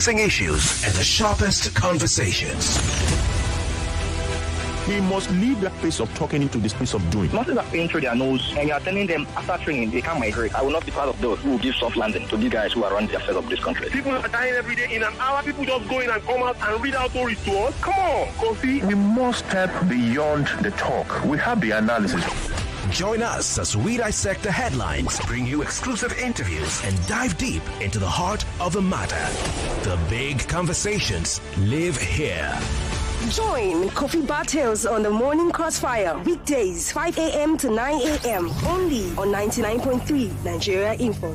Issues and the sharpest conversations. He must leave that place of talking into this place of doing. Nothing are paying through their nose, and you are telling them after training they can't migrate. I will not be part of those who will give soft landing to these guys who are running the affairs of this country. People are dying every day in an hour. People just go in and come out and read out stories to us. Come on, Kofi. We must step beyond the talk. We have the analysis. Join us as we dissect the headlines, bring you exclusive interviews, and dive deep into the heart of the matter. The big conversations live here. Join Kofi Bartels on the Morning Crossfire, weekdays 5 a.m. to 9 a.m. only on 99.3 Nigeria Info.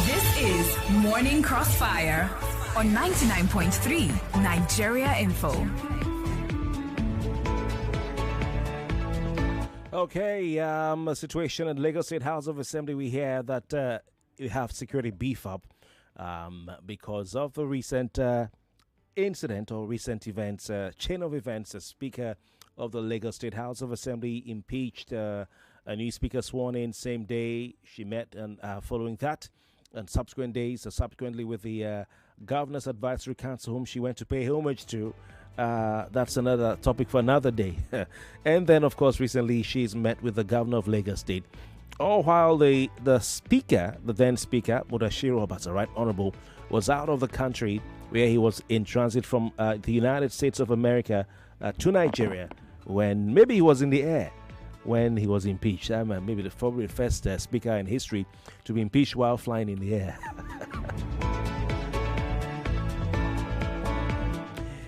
This is Morning Crossfire on 99.3 Nigeria Info. Okay, a situation at Lagos State House of Assembly. We hear that you have security beef up because of the recent incident or recent events, chain of events. The Speaker of the Lagos State House of Assembly impeached, a new speaker sworn in same day. She met and following that, and subsequent days, subsequently with the Governor's Advisory Council, whom she went to pay homage to. That's another topic for another day. And then, of course, recently she's met with the governor of Lagos State. All while the speaker, the then speaker, Mudashiru Obasa, right honorable, was out of the country where he was in transit from the United States of America to Nigeria, when maybe he was in the air when he was impeached. Maybe probably the first speaker in history to be impeached while flying in the air.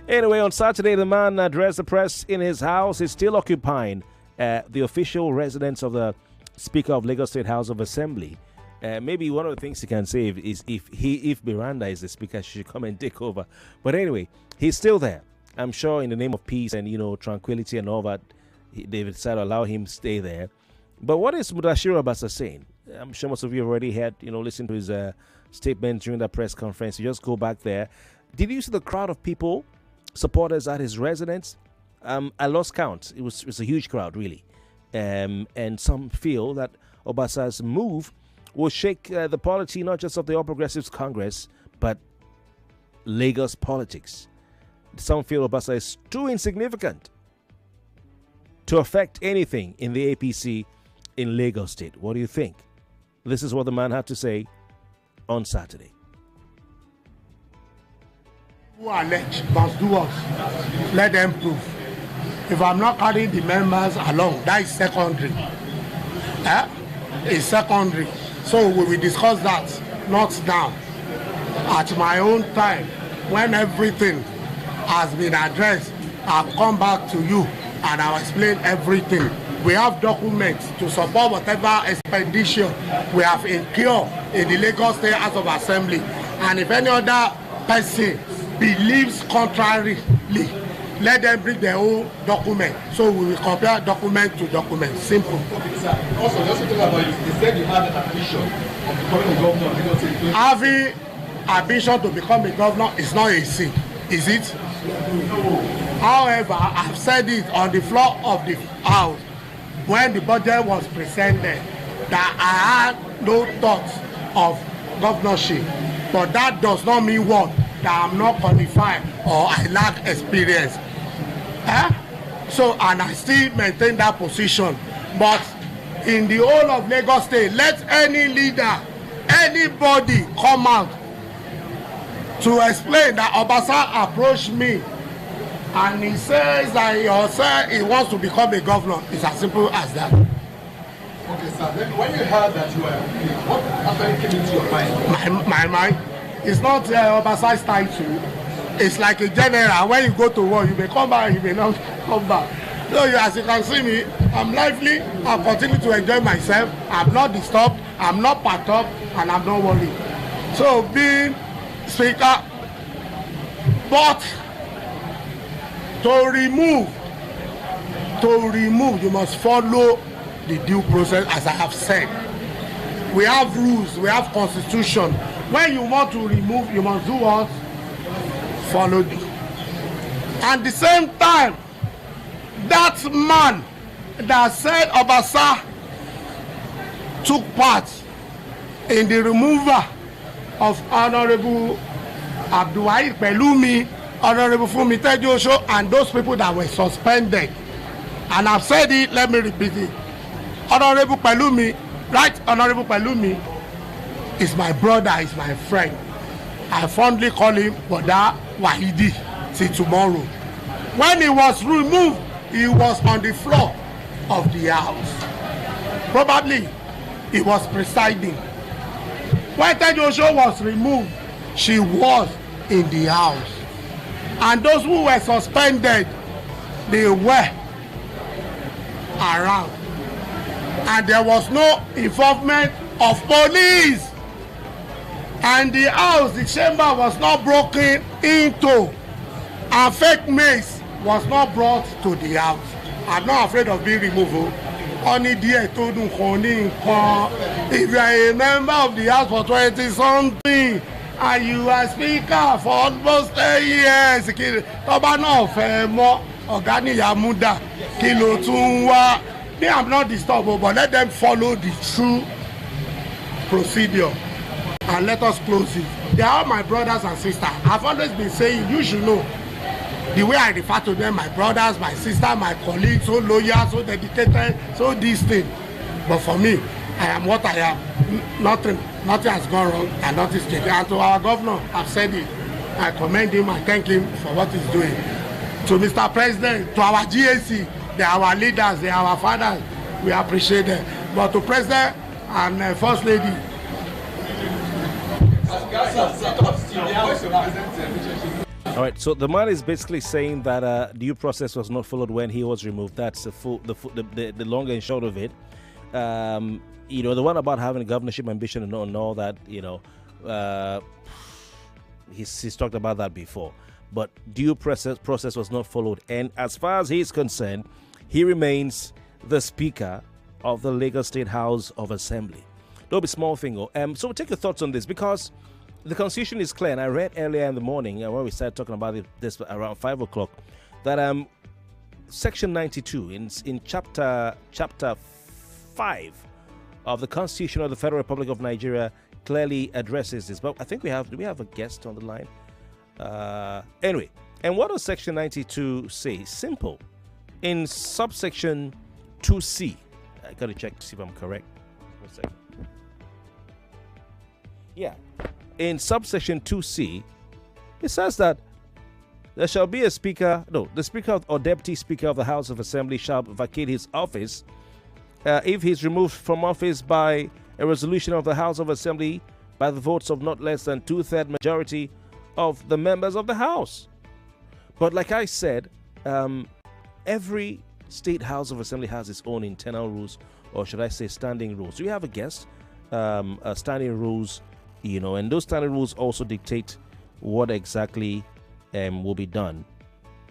Anyway, on Saturday, the man addressed the press in his house. He's still occupying the official residence of the Speaker of Lagos State House of Assembly. Maybe one of the things he can say is if Miranda is the speaker, she should come and take over. But anyway, he's still there. I'm sure in the name of peace and, tranquility and all that, they decided to allow him to stay there. But what is Mudashiru Obasa saying? I'm sure most of you have already heard, listened to his statement during the press conference. You just go back there. Did you see the crowd of people, supporters at his residence? I lost count. It was a huge crowd, really. And some feel that Obasa's move will shake the polity not just of the All Progressives Congress, but Lagos politics. Some feel Obasa is too insignificant to affect anything in the APC in Lagos State. What do you think? This is what the man had to say on Saturday. Who are alleged must do us. Let them prove. If I'm not carrying the members along, that is secondary. It's secondary. So we will discuss that, not now. At my own time, when everything has been addressed, I'll come back to you and I'll explain everything. We have documents to support whatever expedition we have incurred in the Lagos State House of Assembly. And if any other person believes contrarily, let them bring their own document. So we will compare document to document. Simple. Also, just to talk about you said you had an ambition of becoming a governor. Having ambition to become a governor is not a sin, is it? However, I've said it on the floor of the House when the budget was presented that I had no thoughts of governorship. But that does not mean what? That I'm not qualified or I lack experience. So, and I still maintain that position. But in the whole of Lagos State, let any leader, anybody come out to explain that Obasa approached me and he says that he wants to become a governor. It's as simple as that. Okay, sir. Then when you heard that you were what actually came into your mind? My mind? It's not Obasa's title. It's like a general. When you go to war, you may come back, you may not come back. So as you can see me, I'm lively. I continue to enjoy myself. I'm not disturbed. I'm not packed up, and I'm not worried. So being speaker, but to remove, you must follow the due process, as I have said. We have rules. We have constitution. When you want to remove, you must do what? Follow it. At the same time, that man that said Obasa took part in the removal of Honorable Abdulwahid Pelumi, Honorable Funmi Tejuosho, and those people that were suspended. And I've said it, let me repeat it. Honorable Pelumi, right? Honorable Pelumi is my brother, is my friend. I fondly call him Boda Wahidi till tomorrow. When he was removed, he was on the floor of the house. Probably he was presiding. When Tejuosho was removed, she was in the house. And those who were suspended, they were around. And there was no involvement of police. And the house, the chamber was not broken into. And fake mace was not brought to the house. I'm not afraid of being removed. Only dear told if you are a member of the house for 20 something and you are speaker for almost 10 years, Toba no fẹ́ mọ́ Ọ̀gá Yamuda kilo tunwa. Me, I'm not disturbed, but let them follow the true procedure and let us close it. They are my brothers and sisters. I've always been saying, you should know. The way I refer to them, my brothers, my sister, my colleagues, so loyal, so dedicated, so this thing. But for me, I am what I am. Nothing has gone wrong and nothing is changing. And to our governor, I've said it. I commend him and thank him for what he's doing. To Mr. President, to our GAC, they are our leaders, they are our fathers. We appreciate them. But to President and First Lady, all right, so the man is basically saying that due process was not followed when he was removed. That's the long and short of it. The one about having a governorship ambition and all that, he's talked about that before. But due process was not followed. And as far as he's concerned, he remains the Speaker of the Lagos State House of Assembly. Don't be small thing. So we'll take your thoughts on this because the Constitution is clear, and I read earlier in the morning when we started talking about this around 5 o'clock that Section 92 in chapter 5 of the Constitution of the Federal Republic of Nigeria clearly addresses this. But I think do we have a guest on the line? Anyway, and what does Section 92 say? Simple. In subsection 2C, I got to check to see if I'm correct. 1 second. Yeah. In subsection 2C, it says that there shall be the Speaker or Deputy Speaker of the House of Assembly shall vacate his office if he is removed from office by a resolution of the House of Assembly by the votes of not less than 2/3 majority of the members of the House. But like I said, every state House of Assembly has its own internal rules, or should I say standing rules. Do you have a guess? Standing rules, and those standing rules also dictate what exactly will be done,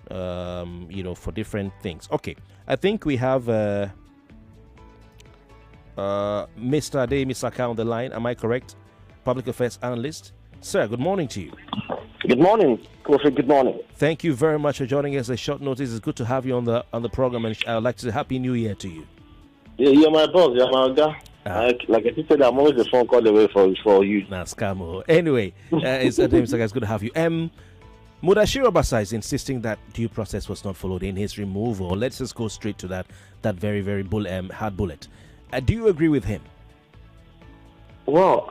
for different things. Okay, I think we have Mr. Adeyemi Saka on the line. Am I correct? Public Affairs Analyst. Sir, good morning to you. Good morning, Kofi. Good morning. Thank you very much for joining us at short notice. It's good to have you on the program, and I'd like to say Happy New Year to you. Yeah, you're my boss. You're my guy. Like I said, I'm always a phone call away for you. Nah, scamo. Anyway, it's good to have you. Mudashiru Obasa is insisting that due process was not followed in his removal. Let's just go straight to that very, very hard bullet. Do you agree with him? Well,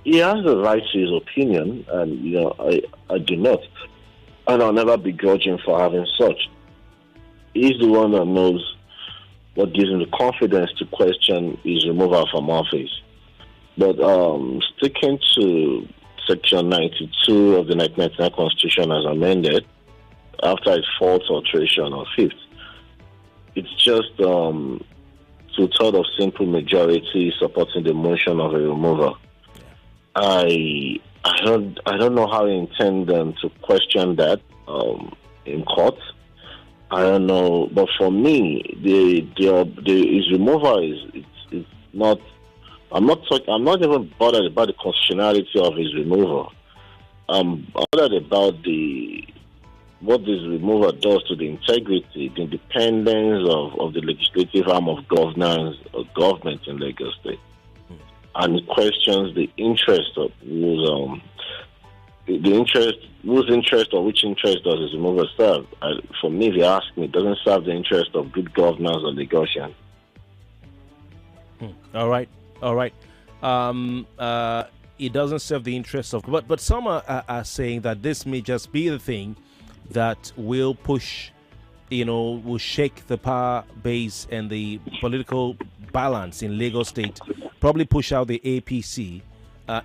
he has the right to his opinion, and I do not, and I'll never begrudge him for having such. He's the one that knows what gives him the confidence to question his removal from office. But sticking to Section 92 of the 1999 Constitution as amended, after its fourth alteration or fifth, it's just 2/3 of simple majority supporting the motion of a removal. I don't know how he intend to question that in court. I don't know, but for me, his removal is not. I'm not even bothered about the constitutionality of his removal. I'm bothered about what this removal does to the integrity, the independence of the legislative arm of government in Lagos State. and it questions the interest of whose interest or which interest does his removal serve? For me, if you ask me, it doesn't serve the interest of good governors or Lagosians. All right. It doesn't serve the interest of, but some are saying that this may just be the thing that will push, will shake the power base and the political balance in Lagos State, probably push out the APC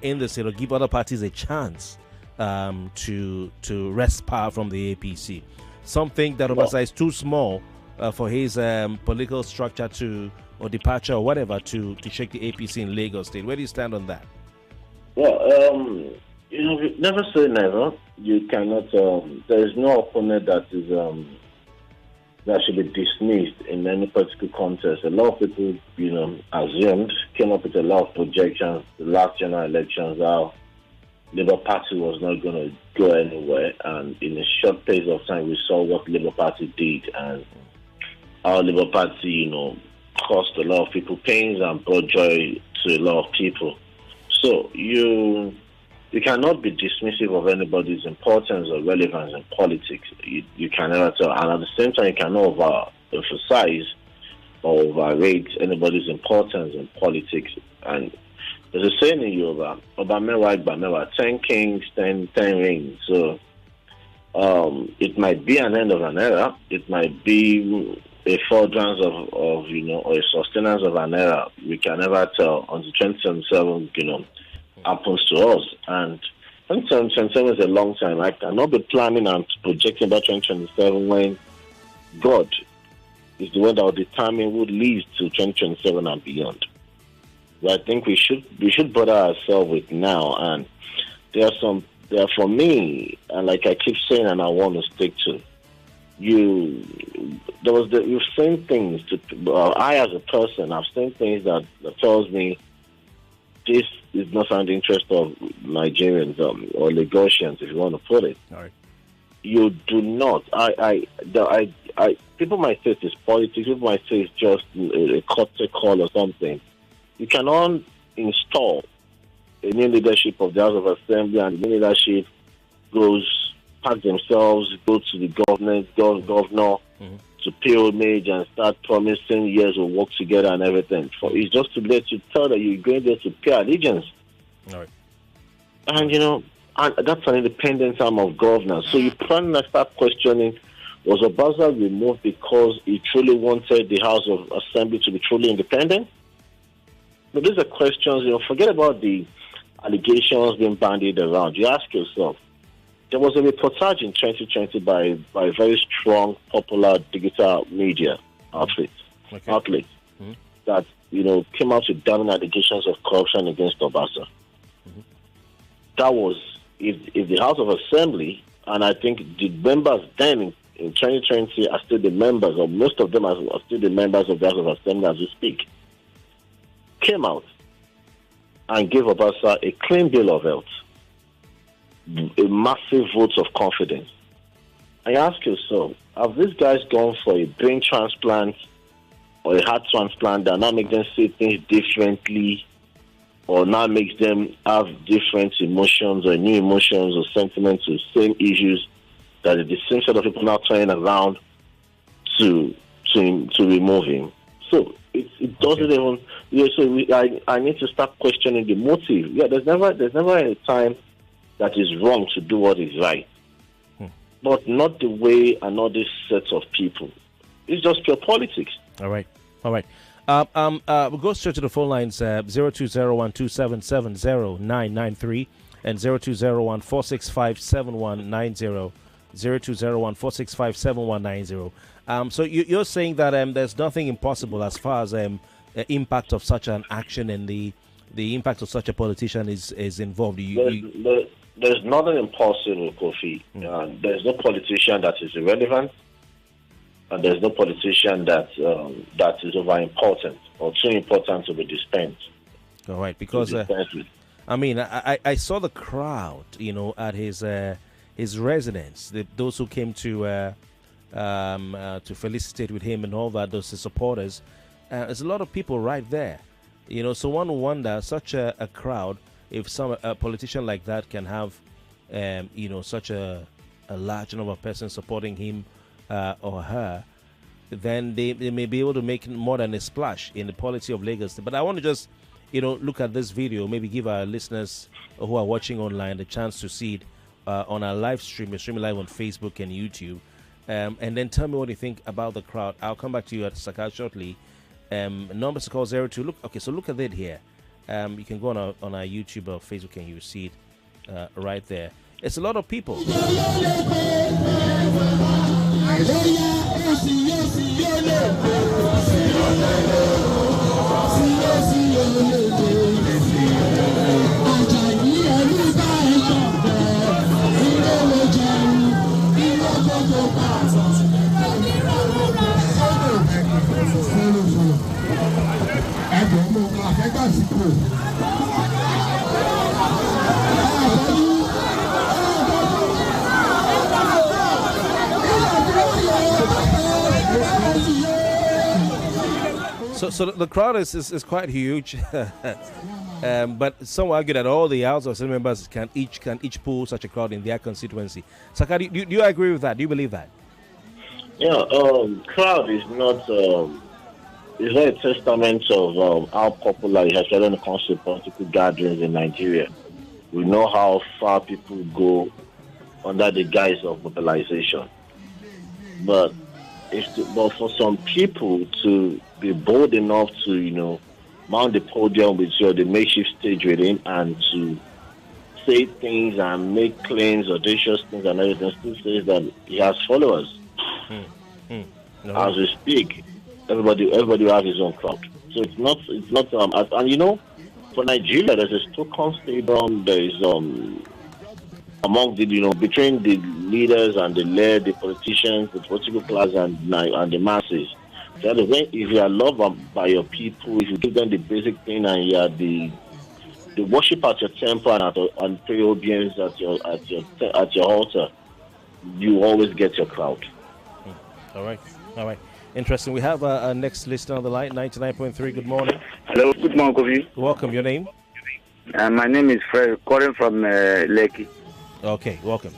in the state, or give other parties a chance to wrest power from the APC. Something that Obasa is too small for his political structure or departure or whatever to shake the APC in Lagos State. Where do you stand on that? Well, never say never. You cannot. There is no opponent that should be dismissed in any political contest. A lot of people, assumed, came up with a lot of projections. The last general elections, how Labour Party was not going to go anywhere, and in a short pace of time, we saw what Labour Party did, and our Labour Party, cost a lot of people pains and brought joy to a lot of people. So you cannot be dismissive of anybody's importance or relevance in politics. You can never tell, and at the same time, you cannot overemphasize or overrate anybody's importance in politics. And there's a saying in Yoruba, Obamewa, 10 kings, 10 rings. So it might be an end of an era. It might be a furtherance of or a sustenance of an era. We can never tell until 2027, happens to us. And 2027 is a long time. I cannot be planning and projecting about 2027 when God is the one that will determine who leads to 2027 and beyond. But I think we should bother ourselves with now. And there are for me, and like I keep saying, and I want to stick to. You've seen things. I, as a person, I've seen things that tells me this is not in the interest of Nigerians or Lagosians, if you want to put it. All right. You do not. People might say it's politics. People might say it's just a curtain call or something. You cannot install a new leadership of the House of Assembly, and the new leadership pack themselves, go to the governor to pay homage and start promising years of work together and everything. It's just to let you tell that you're going there to pay allegiance. All right. And, and that's an independent arm of governance. So you plan to start questioning, was Obasa removed because he truly wanted the House of Assembly to be truly independent? But these are questions, forget about the allegations being bandied around. You ask yourself, there was a reportage in 2020 by a very strong, popular digital media outlet that came out with damning allegations of corruption against Obasa. Mm-hmm. That was if the House of Assembly, and I think the members then in 2020 are still the members, or most of them are still the members of the House of Assembly as we speak, came out and gave Obasa a clean bill of health, a massive vote of confidence. I ask yourself, have these guys gone for a brain transplant or a heart transplant that now makes them see things differently, or now makes them have different emotions or new emotions or sentiments to same issues, that the same set of people now turning around to remove him? So it doesn't even. I need to start questioning the motive. Yeah, there's never a time that is wrong to do what is right, but not the way and not this set of people. It's just pure politics. All right. We'll go straight to the phone lines, 0201-2770-993 and 0201-465-7190, 0201-465-7190. So you're saying that there's nothing impossible as far as the impact of such an action and the impact of such a politician is involved. There's nothing impossible, Kofi. There's no politician that is irrelevant, and there's no politician that is over important or too important to be dispensed. All right, because I saw the crowd, at his residence. Those who came to felicitate with him and all that, those supporters. There's a lot of people right there. So one will wonder, such a crowd, if a politician like that can have, such a large number of persons supporting him or her, then they may be able to make more than a splash in the polity of Lagos. But I want to just, look at this video, maybe give our listeners who are watching online the chance to see it on our live stream. We're streaming live on Facebook and YouTube. And then tell me what you think about the crowd. I'll come back to you at Saka shortly. Numbers to call 02. Look at it here. You can go on our YouTube or Facebook and you see it right there. It's a lot of people. So the crowd is quite huge, but some argue that all the House of Assembly members can each pull such a crowd in their constituency. Saka, do you agree with that? Do you believe that? Yeah, crowd is not it's not a testament of how popular it has been when it comes to political gatherings in Nigeria. We know how far people go under the guise of mobilization, but for some people to be bold enough to, mount the podium with the makeshift stage within and to say things and make claims, audacious things and everything, still says that he has followers. No. As we speak, everybody will have his own crowd. So it's not and for Nigeria there's a token stadium. There is among the between the leaders and the politicians, the political class and the masses. So if you are loved by your people, if you give them the basic thing and you are the worship at your temple and pray obedience at your altar, you always get your crowd. All right. Interesting. We have our next listener on the line, 99.3. Good morning. Hello. Good morning, Kofi. Welcome. Your name? My name is Fred, calling from Lekki. Okay. Welcome.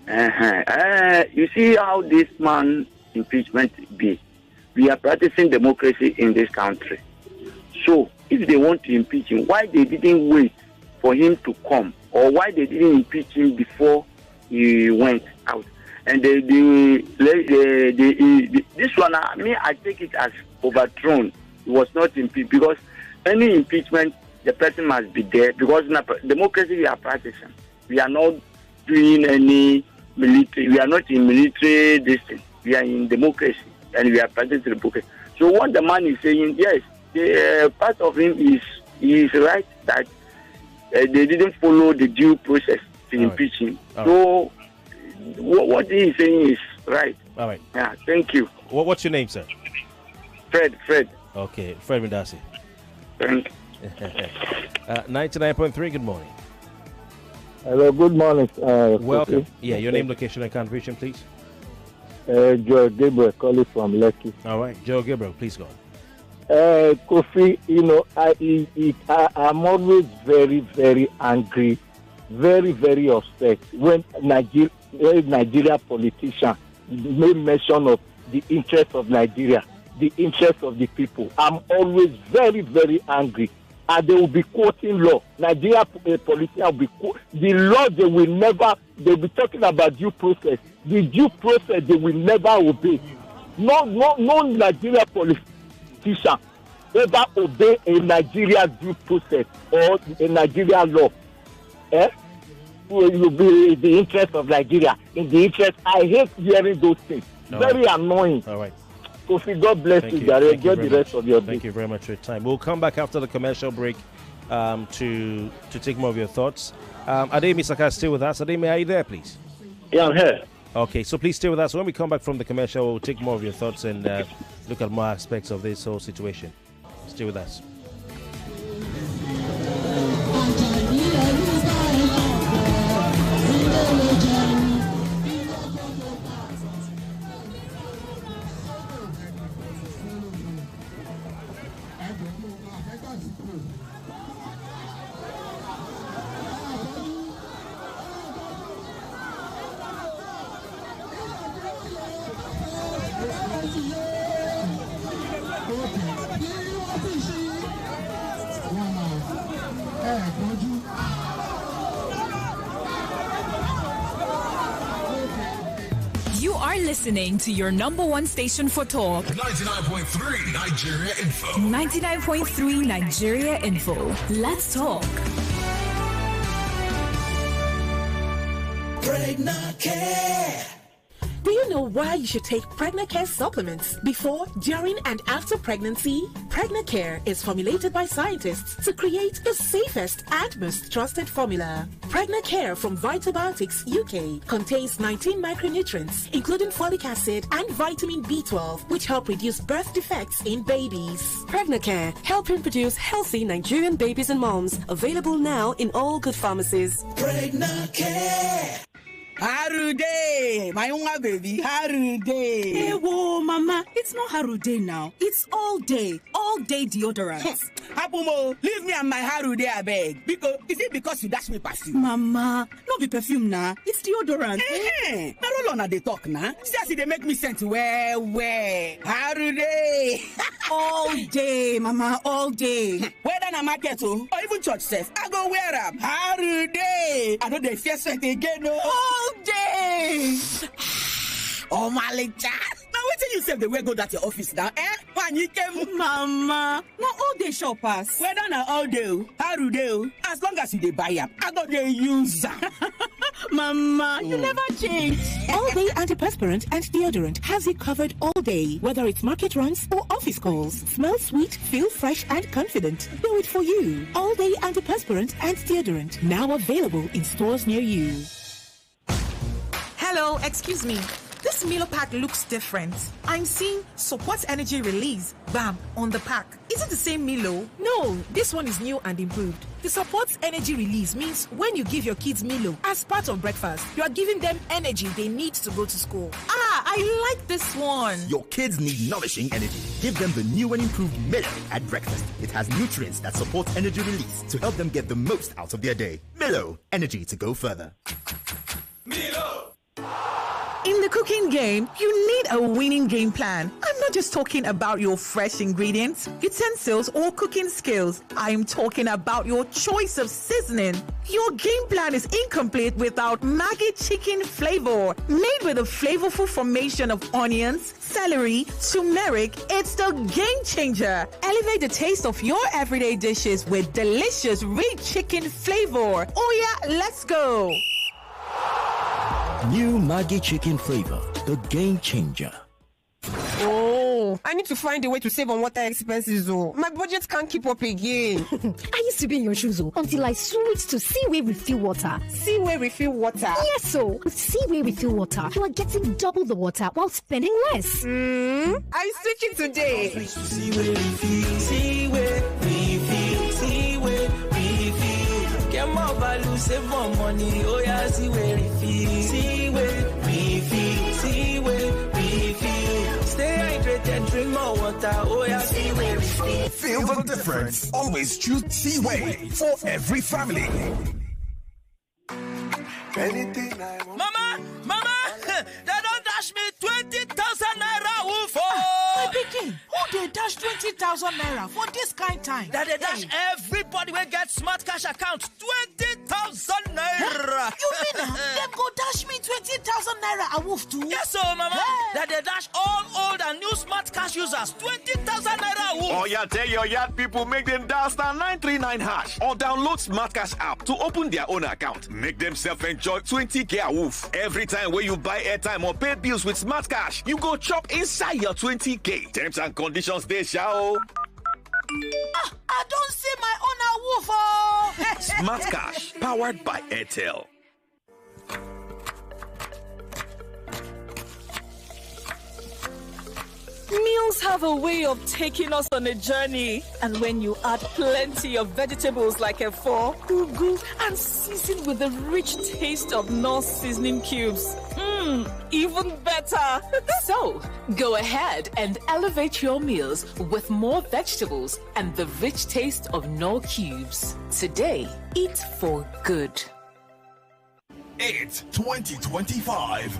You see how this man impeachment be. We are practicing democracy in this country. So if they want to impeach him, why they didn't wait for him to come, or why they didn't impeach him before he went out? And this one, I take it as overthrown. It was not impeached because any impeachment, the person must be there because in democracy we are practicing. We are not doing any military. We are not in military distance. We are in democracy and we are practicing democracy. So what the man is saying, yes, part of him is right that they didn't follow the due process to impeach him. So what he is saying is right. All right. Yeah, thank you. What's your name, sir? Fred. Okay, Fred Mindasi. Thank you. 99.3, good morning. Hello, good morning. Welcome. Kofi. Yeah, your name, location, and contribution, please. Joe Gabriel calling from Lekki. All right, Joe Gabriel, please go on. Kofi, I'm always very, very angry, very, very upset when Nigeria politicians make mention of the interest of Nigeria, the interest of the people. I'm always very, very angry. And they will be quoting law. Nigeria politicians will be the law they'll be talking about due process. The due process they will never obey. No Nigeria politician ever obey a Nigeria due process or a Nigeria law. Will be the interest of Nigeria. In the interest, I hate hearing those things. Very annoying. All right. Kofi, God bless you, Gary. Enjoy the rest of your day. Thank you very much for your time. We'll come back after the commercial break to take more of your thoughts. Ademi Saka, stay with us. Ademi, are you there, please? Yeah, I'm here. Okay, so please stay with us. When we come back from the commercial, we'll take more of your thoughts and look at more aspects of this whole situation. Stay with us. You're listening to your number one station for talk. 99.3 Nigeria Info. 99.3 Nigeria Info. Let's talk. Pregnant Care. Do you know why you should take Pregnant Care supplements before, during, and after pregnancy? Pregnant Care is formulated by scientists to create the safest and most trusted formula. Pregnant Care from Vitabiotics UK contains 19 micronutrients, including folic acid and vitamin B12, which help reduce birth defects in babies. Pregnant Care, helping produce healthy Nigerian babies and moms. Available now in all good pharmacies. Pregnant Care. Harude, my young baby, Harude. Hey, whoa, Mama, it's not Harude now. It's all day deodorant. Abumo, leave me and my Harude, I beg. Because is it because you dash me perfume? Mama, no be perfume now. It's deodorant. Now roll on at the talk now. See, they make me sense. Where, Harude. All day, Mama, all day. Whether na market or even church says, I go wear them. Harude. I know they fear sweat again. No. All day. Oh my licha. Now wait till you say the way go that your office now, When you came, Mama, no all day shoppers. Whether na all day, Harude, as long as you dey buy up, I got the user. Mama, you never change. All Day Antiperspirant and Deodorant has you covered all day, whether it's market runs or office calls. Smell sweet, feel fresh and confident. Do it for you. All Day Antiperspirant and Deodorant, now available in stores near you. Hello, excuse me. This Milo pack looks different. I'm seeing support energy release, BAM, on the pack. Is it the same Milo? No, this one is new and improved. The support energy release means when you give your kids Milo as part of breakfast, you are giving them energy they need to go to school. Ah, I like this one. Your kids need nourishing energy. Give them the new and improved Milo at breakfast. It has nutrients that support energy release to help them get the most out of their day. Milo, energy to go further. Milo! In the cooking game, you need a winning game plan. I'm not just talking about your fresh ingredients, utensils, or cooking skills. I'm talking about your choice of seasoning. Your game plan is incomplete without Maggi chicken flavor. Made with a flavorful formation of onions, celery, turmeric, it's the game changer. Elevate the taste of your everyday dishes with delicious rich chicken flavor. Oh yeah, let's go. New Maggi chicken flavor, the game changer. Oh, I need to find a way to save on water expenses. Oh, my budget can't keep up again. I used to be in your shoes until I switched to Seaway Refill Water. Seaway Refill Water? Yes, so with Seaway Refill Water, you are getting double the water while spending less. I'm switching today. Seaway Refill, Seaway Refill, Seaway Refill. Get more value, save more money. Oh yeah, Seaway Refill, Seaway Refill, Seaway Refill. Stay hydrated, drink more water. Oh yeah, Seaway Refill. Feel the difference. Always choose Seaway for every family. Mama, they don't dash me 20,000 naira woof. My pikin, who they dash 20,000 naira for this kind time? That they dash everybody will get smart cash account 20,000 naira. You mean them go dash me 20,000 naira a woof too? Yes, so mama. That they dash all old and new smart cash users 20,000 naira a woof. Oh yeah, tell your yard people make them dial *939# or download Smart Cash app to open their own account. Make themselves enjoy 20k a woof. Every time when you buy airtime or pay bills with Smart Cash, you go chop inside your 20k. Terms and conditions they shall. I don't see my own a woof. Oh. Smart Cash, powered by Airtel. Meals have a way of taking us on a journey, and when you add plenty of vegetables like efo, ugu, and season with the rich taste of North seasoning cubes, even better. So, go ahead and elevate your meals with more vegetables and the rich taste of Knorr cubes. Today, eat for good. It's 2025.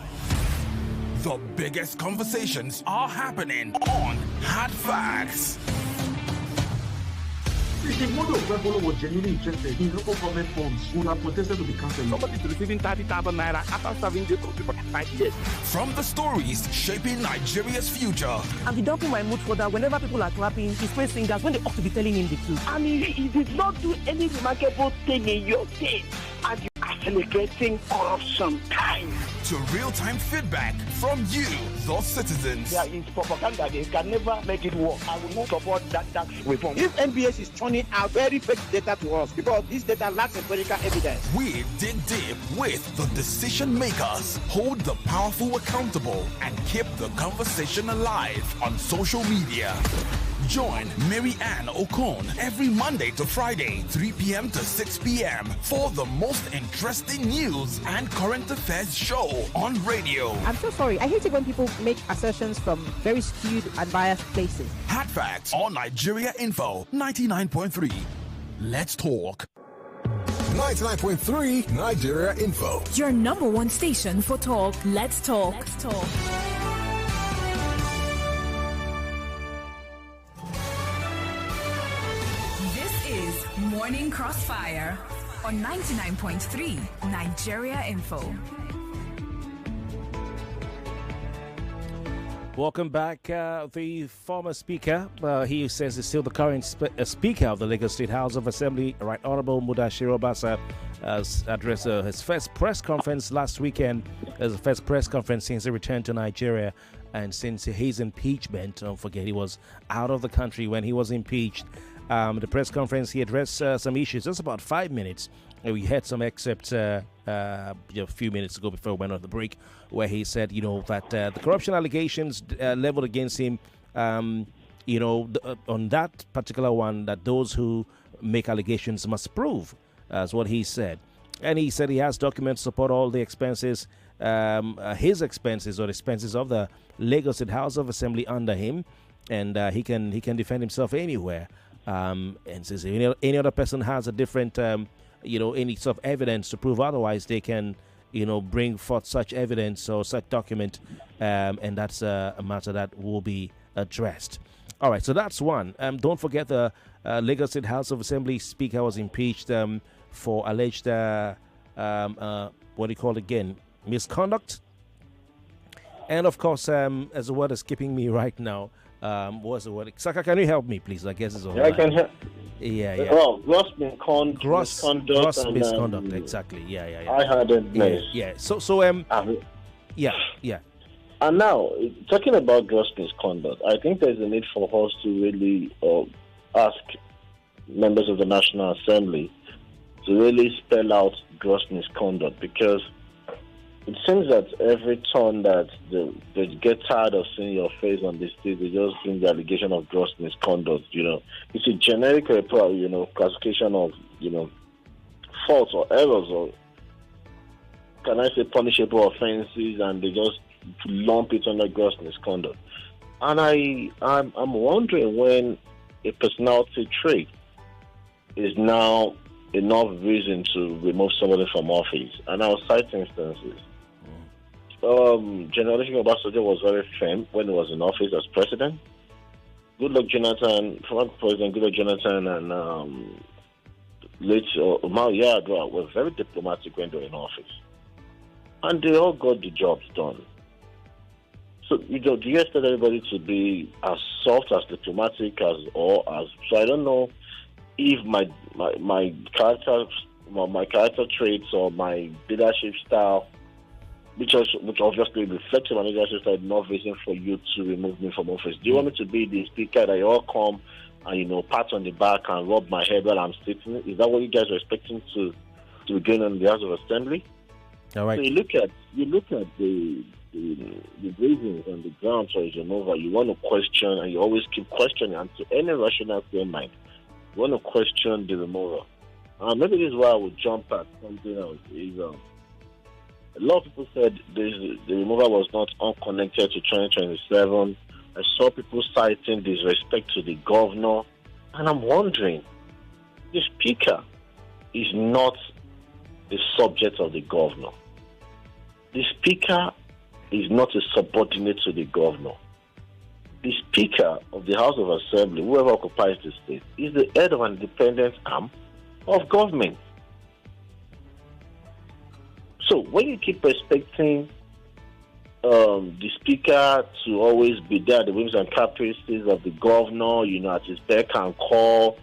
The biggest conversations are happening on Hot Facts. The model where Bolo was genuinely interested in local government funds would have protested to be cancelled. Somebody's receiving 30,000 naira after serving the country for 5 years. From the stories shaping Nigeria's future. I'm deducting my mood for that whenever people are clapping, he's praise singers when they ought to be telling him the truth. I mean, he did not do any remarkable thing in your state, and you are celebrating corruption time. To real-time feedback from you, the citizens. There is propaganda. They can never make it work. I will not support that tax reform. If NBS is turning out very fake data to us because this data lacks empirical evidence. We dig deep with the decision makers, hold the powerful accountable, and keep the conversation alive on social media. Join Mary Ann Okon every Monday to Friday, 3 p.m. to 6 p.m. for the most interesting news and current affairs show on radio. I'm so sorry. I hate it when people make assertions from very skewed and biased places. Hard Facts on Nigeria Info 99.3. Let's talk. 99.3 Nigeria Info. Your number one station for talk. Let's talk. Let's talk. Morning Crossfire on 99.3 Nigeria Info. Welcome back. The former speaker, he says is still the current speaker of the Lagos State House of Assembly, Right Honorable Mudashiru Obasa, has addressed his first press conference last weekend, as the first press conference since he returned to Nigeria and since his impeachment. Don't forget, he was out of the country when he was impeached. The press conference, he addressed some issues, just about 5 minutes. We had some excerpts a few minutes ago before we went on the break, where he said, that the corruption allegations leveled against him, on that particular one, that those who make allegations must prove, as what he said. And he said he has documents to support all the expenses, his expenses or expenses of the Lagos State House of Assembly under him, and he can defend himself anywhere. And says if any other person has a different, any sort of evidence to prove otherwise, they can, bring forth such evidence or such document, and that's a matter that will be addressed. All right, so that's one. Don't forget the Lagos State House of Assembly Speaker was impeached for alleged, what do you call it again, misconduct. And of course, as the word is skipping me right now, what's the word? Saka, can you help me, please? I guess it's all right. I can help. Yeah. Well, gross misconduct. Exactly. Yeah. I heard it. Nice. Yeah. So, yeah. And now, talking about gross misconduct, I think there's a need for us to really ask members of the National Assembly to really spell out gross misconduct, because it seems that every time that they get tired of seeing your face on the stage, they just bring the allegation of gross misconduct. It's a generic classification of faults or errors, or can I say punishable offenses, and they just lump it under gross misconduct. And I'm wondering when a personality trait is now enough reason to remove somebody from office. And I'll cite instances. General Obasa was very firm when he was in office as president. Goodluck Jonathan, former President Goodluck Jonathan, and late Umar Yar'Adua were very diplomatic when they were in office, and they all got the jobs done. So do you expect everybody to be as soft, as diplomatic as? So I don't know if my character traits or my leadership style, which obviously reflects my leadership style, enough reason for you to remove me from office. Do you want me to be the speaker that you all come and pat on the back and rub my head while I'm sitting? Is that what you guys are expecting to be doing in the House of Assembly? All right. So you look at the reasons and the grounds for his removal. You want to question, and you always keep questioning, and to any rational clear mind, you want to question the removal. Maybe this is why I would jump at something else. A lot of people said the removal was not unconnected to 2027. I saw people citing disrespect to the governor, and I'm wondering, the speaker is not the subject of the governor. The speaker is not a subordinate to the governor. the Speaker of the House of Assembly, whoever occupies the state, is the head of an independent arm of government. So when you keep expecting the Speaker to always be there, the whims and caprices of the governor, at his beck and call,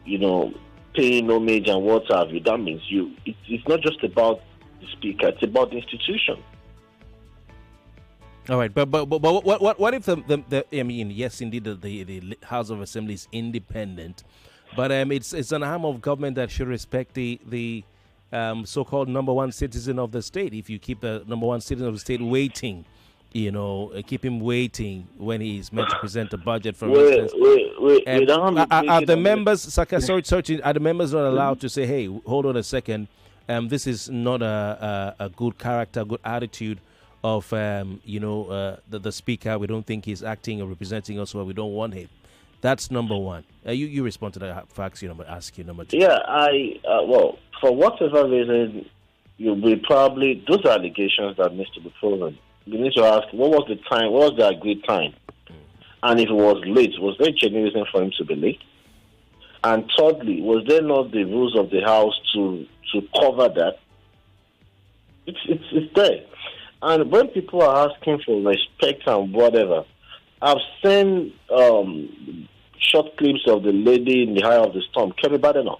paying homage and what have you, that means it's not just about the Speaker, it's about the institution. All right, but what if yes, indeed, the House of Assembly is independent, but it's an arm of government that should respect the so-called number one citizen of the state. If you keep the number one citizen of the state waiting, keep him waiting when he's meant to present a budget, for instance. Are the members, are the members not allowed to say, hey, hold on a second, this is not a good character, good attitude of, the Speaker. We don't think he's acting or representing us well. We don't want him. That's number one. You respond to that facts, but ask you number two. Yeah, for whatever reason, you'll be probably, those are allegations that needs to be proven. You need to ask, what was the time, what was the agreed time? And if it was late, was there a genuine reason for him to be late? And thirdly, was there not the rules of the House to cover that? It's there. And when people are asking for respect and whatever, I've seen short clips of the lady in the eye of the storm, Kofi Bartels,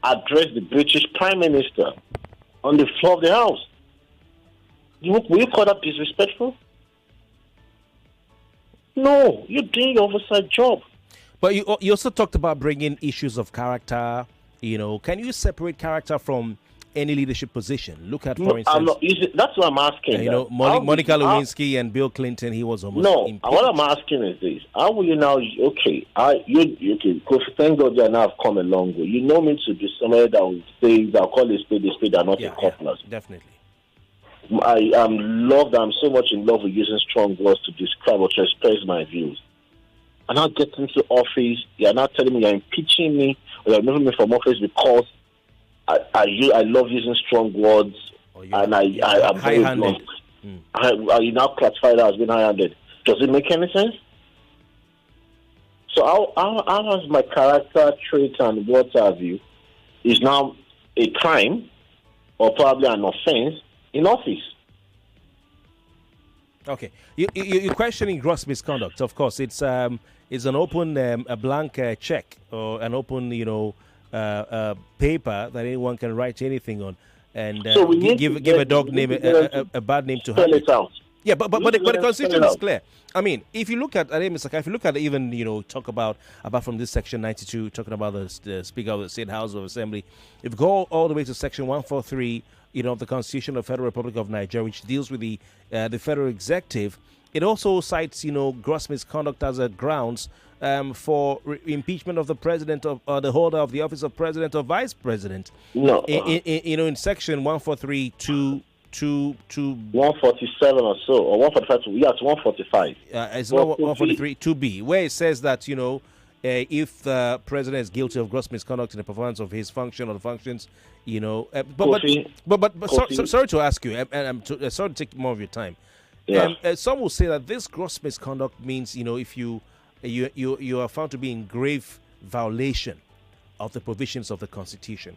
address the British Prime Minister on the floor of the House. Will you call that disrespectful? No, you're doing your oversight job. But you also talked about bringing issues of character. Can you separate character from any leadership position? Look at, for instance, that's what I'm asking. Monica Lewinsky and Bill Clinton. He was almost impeached. What I'm asking is this: how will you now? Because thank God you now have come a long way. You know me to be somebody that will say that call a spade, are not a cutlass. Definitely. I'm so much in love with using strong words to describe or to express my views. And now get into office, you're not telling me you're impeaching me or you're removing me from office because I love using strong words and I'm high-handed. You now classify that as being high-handed. Does it make any sense? So how has my character trait and what have you is now a crime or probably an offense in office? Okay, you're questioning gross misconduct. Of course, it's an open, a blank check or an open, paper that anyone can write anything on, and so give a dog name a bad name to have it out. Yeah, but the Constitution is clear. I mean, if you look at even talk about apart from this section 92, talking about the Speaker of the State House of Assembly, if you go all the way to section 143. Of the Constitution of the Federal Republic of Nigeria, which deals with the federal executive, it also cites, gross misconduct as a grounds for impeachment of the president or the holder of the office of president or vice president. No, in section 143(2) to 147 or so, or 145. Yeah, it's 145. It's not 143(2)(b), where it says that if the president is guilty of gross misconduct in the performance of his function or the functions, sorry to ask you, and I'm sorry to take more of your time. Yeah. Some will say that this gross misconduct means, if you are found to be in grave violation of the provisions of the Constitution.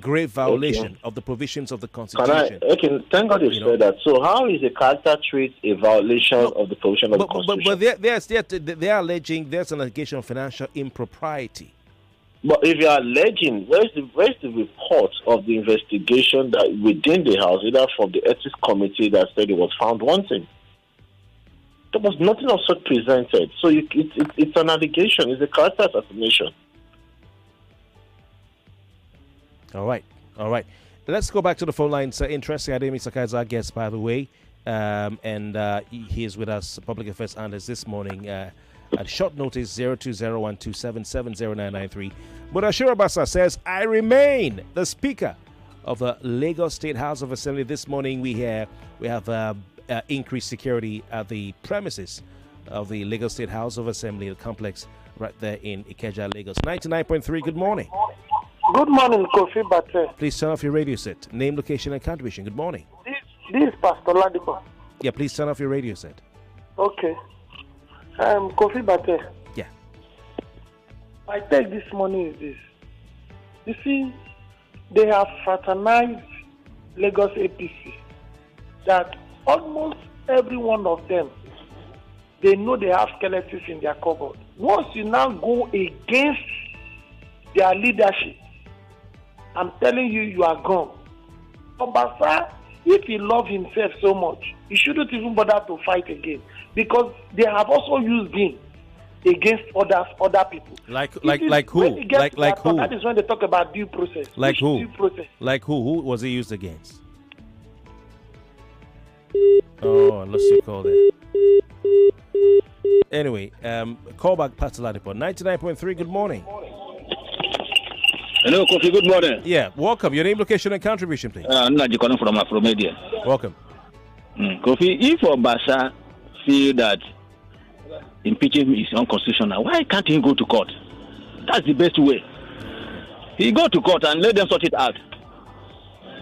Grave violation of the provisions of the Constitution. Thank God you said that. So how is a character trait a violation of the provision of the Constitution? But they are alleging there's an allegation of financial impropriety. But if you are alleging, where's the report of the investigation that within the House, either from the Ethics Committee that said it was found wanting? There was nothing of such presented. So it's an allegation. It's a character assassination. All right. Let's go back to the phone lines. Interesting. Ademi Saka is our guest, by the way. And he is with us, Public Affairs Analyst, this morning. At short notice, 020-127-70993. But Obasa says, I remain the Speaker of the Lagos State House of Assembly. This morning we have increased security at the premises of the Lagos State House of Assembly, the complex right there in Ikeja, Lagos. 99.3, good morning. Good morning, Kofi Bartels. Please turn off your radio set. Name, location, and contribution. Good morning. This is Pastor Ladipo. Yeah, please turn off your radio set. Okay. Kofi Bartels. Yeah. My take this morning is this. You see, they have fraternized Lagos APC. That almost every one of them, they know they have skeletons in their cupboard. Once you now go against their leadership, I'm telling you, you are gone. Obasa, if he loves himself so much, he shouldn't even bother to fight again, because they have also used him against other people. Like who? Like who? That is when they talk about due process. Like who? Due process. Like who? Who was he used against? Oh, unless you call it. Anyway, call back Pastor Ladipo. 99.3, good morning. Hello, Kofi, good morning. Yeah, welcome. Your name, location, and contribution, please. I'm Naji calling from Afromedia. Welcome. Kofi, if Obasa feel that impeachment is unconstitutional, why can't he go to court? That's the best way. He go to court and let them sort it out.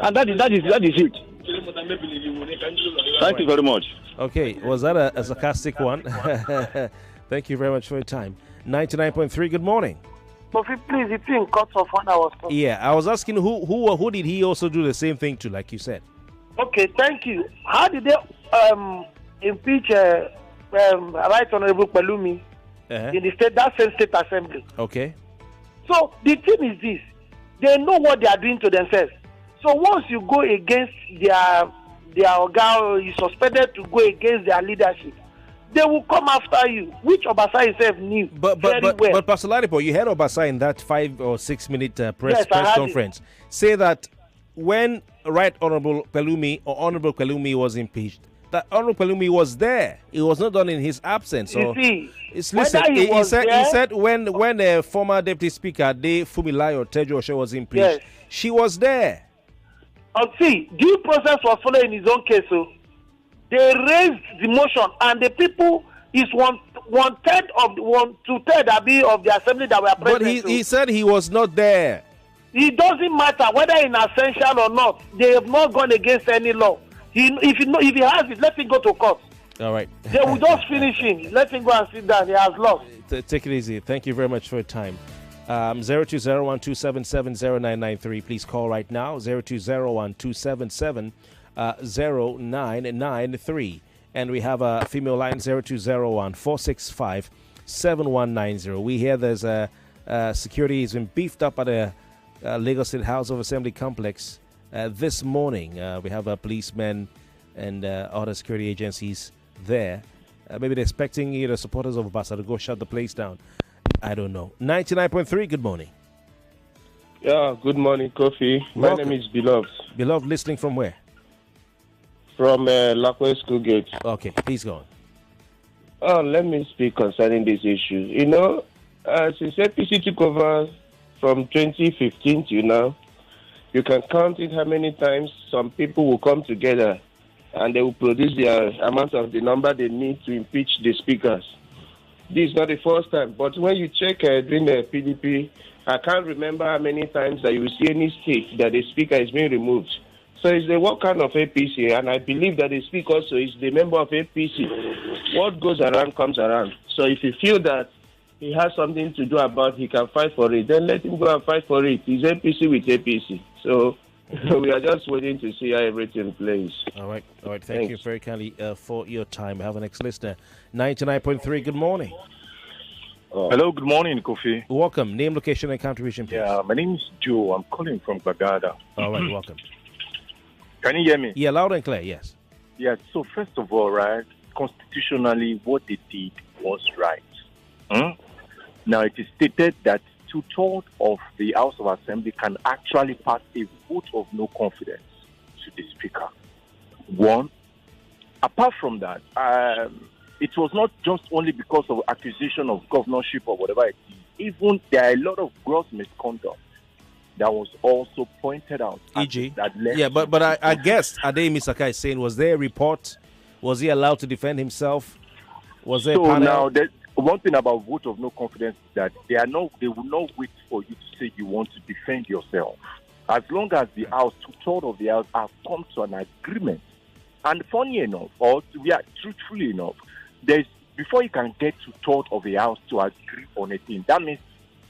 And that is it. Thank you very much. Okay, was that a sarcastic one? Thank you very much for your time. 99.3, good morning. Kofi, please, it's in court of 1 hour. Yeah, I was asking who did he also do the same thing to, like you said? Okay, thank you. How did they impeach Right Honorable Pelumi in the that same state assembly? Okay. So the thing is this: they know what they are doing to themselves. So once you go against their organ, you suspended to go against their leadership, they will come after you, which Obasa himself knew very well. But Pastor Ladipo, you heard Obasa in that 5 or 6 minute press conference say that when Right Honorable Pelumi or Honorable Pelumi was impeached, that Honorable Pelumi was there. It was not done in his absence. So you see, he said when the former Deputy Speaker, De Fumilayo Tejo was impeached, she was there. See, due process was followed in his own case. So they raised the motion, and the people is one third of the assembly that were present. But he said he was not there. It doesn't matter whether in essential or not. They have not gone against any law. If he has it, let him go to court. All right. They will just finish him. Let him go and sit down. He has lost. Take it easy. Thank you very much for your time. 02012770993. Please call right now. 02012770993. And we have a female line 0201-465-7190. We hear there's a security has been beefed up at a Lagos State House of Assembly complex this morning. We have policemen and other security agencies there. Maybe they're expecting the supporters of Obasa to go shut the place down. I don't know. 99.3, good morning. Yeah, good morning, Kofi. My name is Beloved. Beloved, listening from where? From Lakwe School Gate. Okay, please go on. Let me speak concerning this issue. You know, since APC took over from 2015 to now, you can count it how many times some people will come together and they will produce the amount of the number they need to impeach the speakers. This is not the first time, but when you check during the PDP, I can't remember how many times that you will see any state that the speaker is being removed. So it's the work kind of APC, and I believe that the speaker also is the member of APC. What goes around comes around. So if you feel that he has something to do about, he can fight for it, then let him go and fight for it. He's APC with APC. So we are just waiting to see how everything plays. All right. Thank you very kindly for your time. We have an ex-listener. 99.3, good morning. Hello, good morning, Kofi. Welcome. Name, location, and contribution, please. Yeah, my name is Joe. I'm calling from Bagada. All right, welcome. Can you hear me? Yeah, loud and clear, yes. Yeah, so first of all, right, constitutionally, what they did was right. Now, it is stated that 2/3 of the House of Assembly can actually pass a vote of no confidence to the Speaker. One, apart from that, it was not just only because of accusation of governorship or whatever it is. Even there are a lot of gross misconduct that was also pointed out. E.g. But I guess Adeyemi Saka is saying, was there a report? Was he allowed to defend himself? Was there a panel? Now, one thing about vote of no confidence is that they will not wait for you to say you want to defend yourself. As long as the House, 2/3 of the House have come to an agreement. And funny enough, or truthfully enough, there's before you can get to third of the House to agree on a thing, that means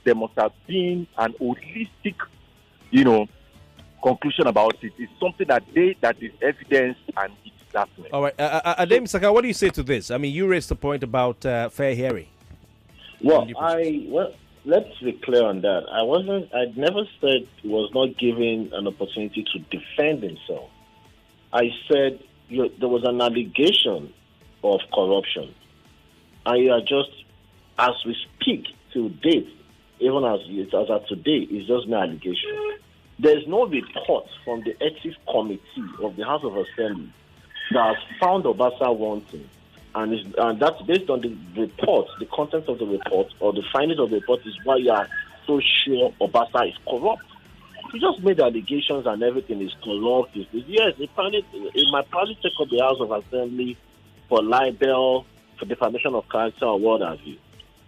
there must have been an holistic, conclusion about it. It's something that is evidence and it's happening. All right, Adem Saka, what do you say to this? I mean, you raised the point about fair hearing. Well, let's be clear on that. I never said he was not given an opportunity to defend himself. I said there was an allegation of corruption. And you are just, as we speak to date, even as of today, it's just no allegation. There's no report from the Ethics Committee of the House of Assembly that has found Obasa wanting. And that's based on the report, the contents of the report, or the findings of the report is why you are so sure Obasa is corrupt. You just made allegations and everything is corrupt. Yes, it might probably take up the House of Assembly for libel, for defamation of character, or what have you.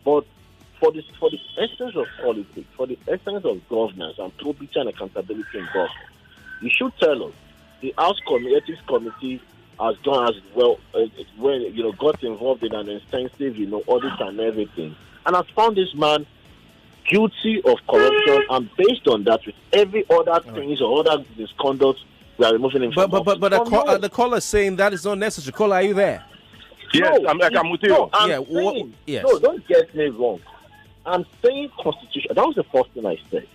But for the essence of politics, for the essence of governance and probity and accountability in government, you should tell us. The House Ethics Committee has done as well, got involved in an extensive, audit and everything, and has found this man guilty of corruption, and based on that, with every other things or other misconduct, we are removing him from office. But the caller is saying that is not necessary. Caller, are you there? Yes, I'm with you. No, no, don't get me wrong. I'm saying constitution. That was the first thing I said.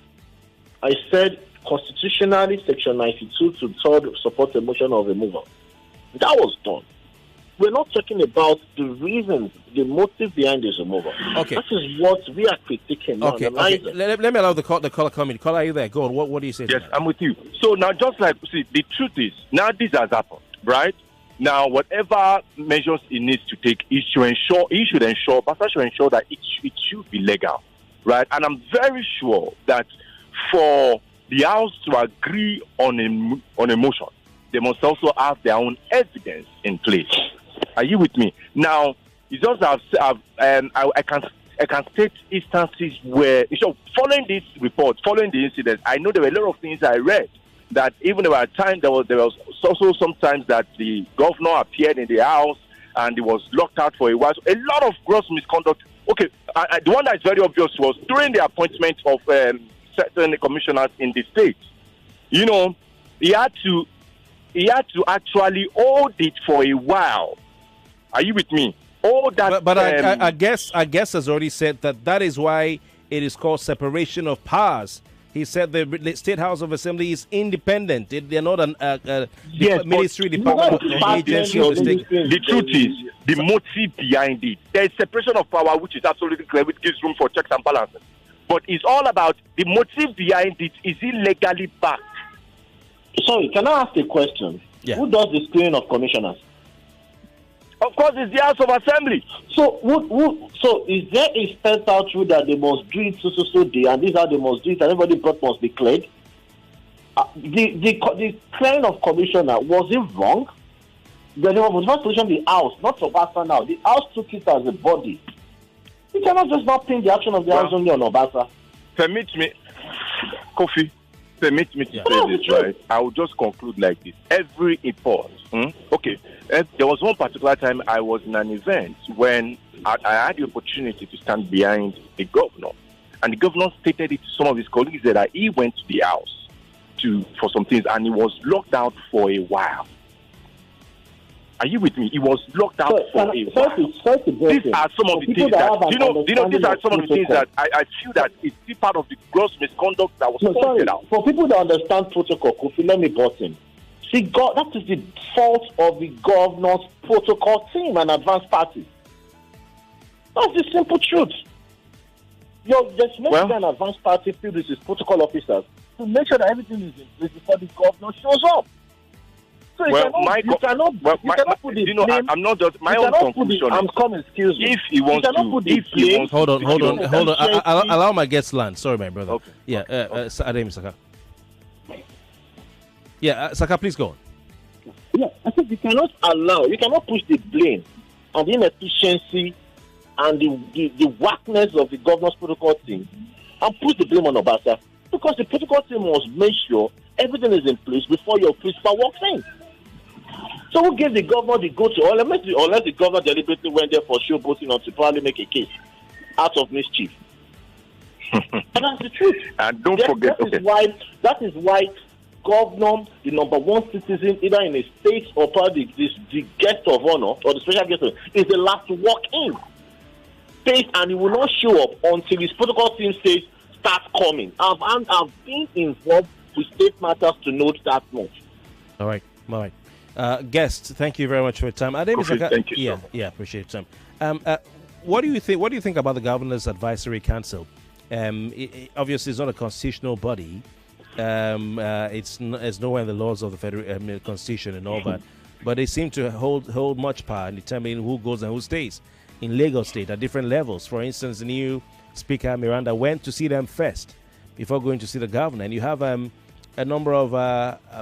I said constitutionally, Section 92 to third support a motion of removal. That was done. We're not talking about the reasons, the motive behind this removal. Okay. That is what we are critiquing. Okay. Let me allow the caller come in. Caller, are you there? Go on. What do you say? Yes, I'm with you. So now, just like, see, the truth is, now this has happened, right? Now, whatever measures he needs to take, he should ensure that it should be legal, right? And I'm very sure that for the House to agree on a motion, they must also have their own evidence in place. Are you with me? Now, it's just I can state instances where, following this report, following the incident, I know there were a lot of things I read that even there were times there was also sometimes that the governor appeared in the house and he was locked out for a while. So a lot of gross misconduct. Okay, the one that is very obvious was during the appointment of certain commissioners in the state. He had to actually hold it for a while. Are you with me? All that. But I guess has already said that is why it is called separation of powers. He said the State House of Assembly is independent. They're not a ministry, department, or agency. The truth is, the motive behind it, there is separation of power, which is absolutely clear, which gives room for checks and balances. But it's all about the motive behind it. Is it legally backed? Sorry, can I ask a question? Yeah. Who does the screening of commissioners? Of course, it's the House of Assembly. So, so is there a spelled out rule that they must do it so day, and this is how they must do it, and everybody must be cleared? The clearing of commissioner, was it wrong? The first position the House, not Obasa now. The House took it as a body. You cannot just not pin the action of the House only on Obasa. Permit me, Kofi. Permit me to say this, right? I will just conclude like this. Every report. Okay. There was one particular time I was in an event when I had the opportunity to stand behind a governor. And the governor stated it to some of his colleagues that he went to the house for some things and he was locked out for a while. Are you with me? He was locked out for a while. These are some of the things that, these are some of the things that I feel that it's still part of the gross misconduct that was pointed out. For people that understand protocol, Kofi, let me butt in. See, that is the fault of the governor's protocol team and advanced party. That's the simple truth. You're just making an advanced party filled with his protocol officers to make sure that everything is in place before the governor shows up. So you cannot put the blame. I'm not just my own conclusion. Excuse me. If he wants to, hold on. Allow my guest land. Sorry, my brother. Okay. Yeah, Adem Saka. Yeah, Saka, please go on. Yeah, I said you cannot push the blame and the inefficiency and the whackness of the governor's protocol team and put the blame on Obasa, because the protocol team must make sure everything is in place before your principal walks in. So who gave the governor the go-to? Unless the governor deliberately went there for showboating or to probably make a case out of mischief. And that's the truth. And don't forget, that is why governor, the number one citizen, either in a state or probably the guest of honor or the special guest of honor, is the last to walk in. And he will not show up until his protocol team says start coming. I've been involved with state matters to note that much. All right. Guests, thank you very much for your time. Thank you. Appreciate your time. What do you think? What do you think about the Governor's Advisory Council? Obviously, it's not a constitutional body. It's nowhere in the laws of the federal constitution and all that. But they seem to hold much power in determining who goes and who stays in Lagos State at different levels. For instance, the new Speaker Miranda went to see them first before going to see the governor, and you have a number of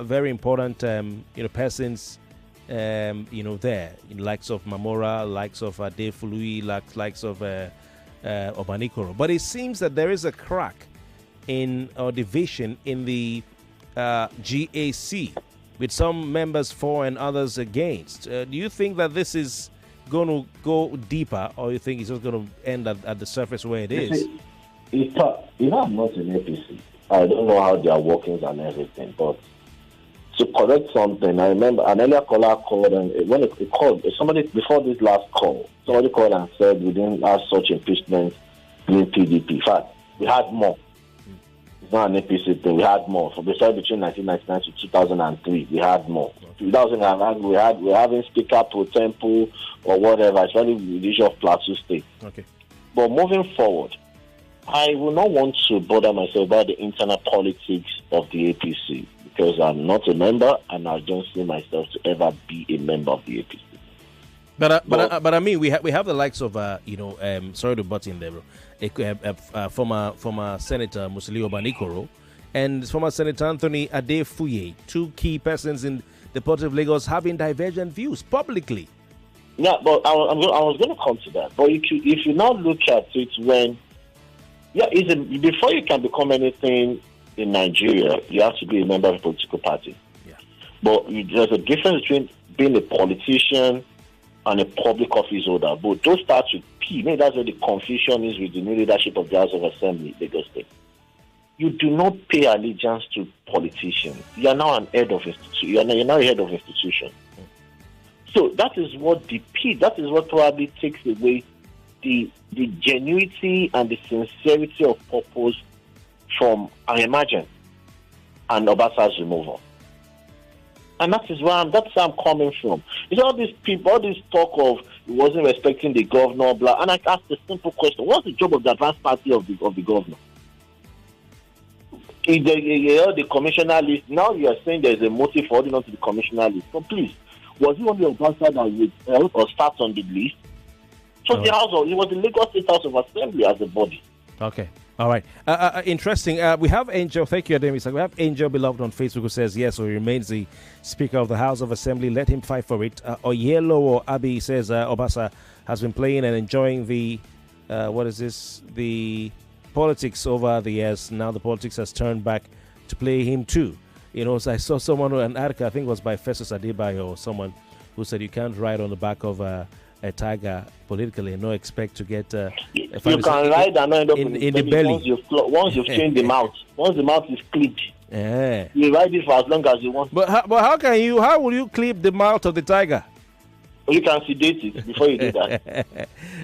very important persons there, likes of Mamora, likes of Dave Fului, likes of Obanikoro. But it seems that there is a crack in or division in the GAC, with some members for and others against. Do you think that this is going to go deeper, or you think it's just going to end at the surface where it is? I'm not in APC. I don't know how they are workings and everything, but to correct something, I remember an earlier caller called, and when it called, somebody before this last call, somebody called and said we didn't have such impeachment in PDP. In fact, we had more. It's not an APC thing. We had more. So between 1999 to 2003, we had more. 2009, we're having Speaker pro tempo or whatever. It's only the issue of Plateau State. Okay. But moving forward, I will not want to bother myself about the internal politics of the APC because I'm not a member and I don't see myself to ever be a member of the APC. But I mean, we have the likes of sorry to butt in there, bro. Former Senator Musili Obanikoro and former Senator Anthony Adefuye, two key persons in the Port of Lagos, having divergent views publicly. Yeah, but I was going to come to that. But if you now look at it before you can become anything in Nigeria, you have to be a member of a political party. Yeah. But there's a difference between being a politician and a public office holder. But those start with P. Maybe that's where the confusion is with the new leadership of the House of Assembly, Lagos State. You do not pay allegiance to politicians. You are now an head of institution. You're now a head of institution. So that is what that is what probably takes away the genuity and the sincerity of purpose from, I imagine, and Obasa's removal. And that's where I'm coming from. It's all these people, all this talk of he wasn't respecting the governor, blah. And I asked a simple question: what's the job of the advanced party of the governor? The commissioner list. Now you are saying there's a motive for holding on to the commissioner list. So please, was he only Obasa that would help or start on the list? So it was the Lagos State House of Assembly as a body. Okay. All right. Interesting. We have Angel. Thank you, Ademi. We have Angel Beloved on Facebook who says, yes, so he remains the Speaker of the House of Assembly. Let him fight for it. Oyelo or Abi says Obasa has been playing and enjoying the, the politics over the years. Now the politics has turned back to play him too. So I saw someone, an article, I think it was by Festus Adebayo or someone, who said you can't ride on the back of a tiger politically and not expect to get you can ride and not end up in the belly. Once you've changed the mouth, once the mouth is clipped, you ride it for as long as you want. But how will you clip the mouth of the tiger? You can sedate it before you do that.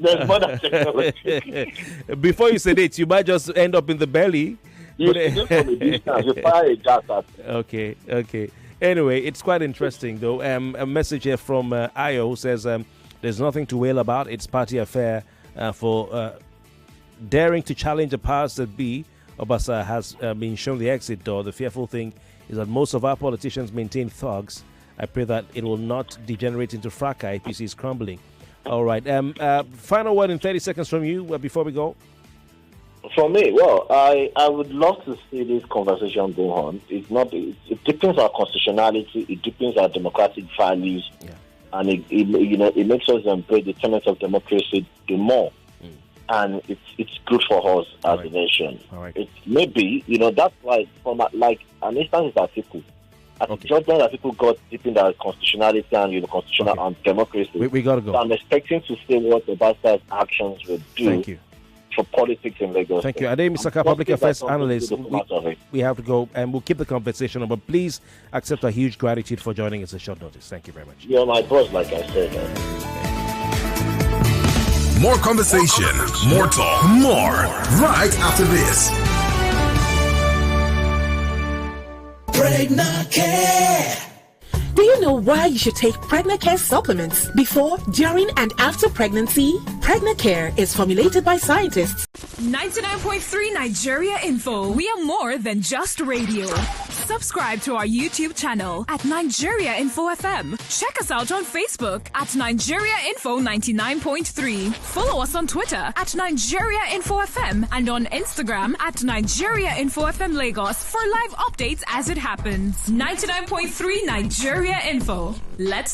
There's more than technology. Before you sedate, you might just end up in the belly. You from a distance, you fire a gas at it. Okay. Anyway, it's quite interesting though. A message here from Ayo who says there's nothing to wail about. It's party affair for daring to challenge the powers that be. Obasa has been shown the exit door. The fearful thing is that most of our politicians maintain thugs. I pray that it will not degenerate into fracas. APC is crumbling. All right. Final word in 30 seconds from you before we go. For me, well, I would love to see this conversation go on. It deepens our constitutionality. It deepens our democratic values. Yeah. And it makes us embrace the tenets of democracy the more. And it's good for us as a nation. All right. It's maybe, that's why, from like an instance is Atiku. Judgment that people got deep in their constitutionality and constitutional and democracy. We got to go. So I'm expecting to see what Obasa's actions will do. Thank you. For politics in Lagos. Thank you. Ademi Saka, public affairs analyst. We have to go, and we'll keep the conversation on, but please accept a huge gratitude for joining us at short notice. Thank you very much. You're my boss, like I said. More conversation, more talk, more right after this. Pregnant Care. Do you know why you should take Pregnant Care supplements before, during, and after pregnancy? Pregnant Care is formulated by scientists. 99.3 Nigeria Info. We are more than just radio. Subscribe to our YouTube channel at Nigeria Info FM. Check us out on Facebook at Nigeria Info 99.3. Follow us on Twitter at Nigeria Info FM and on Instagram at Nigeria Info FM Lagos for live updates as it happens. 99.3 Nigeria Info. Let's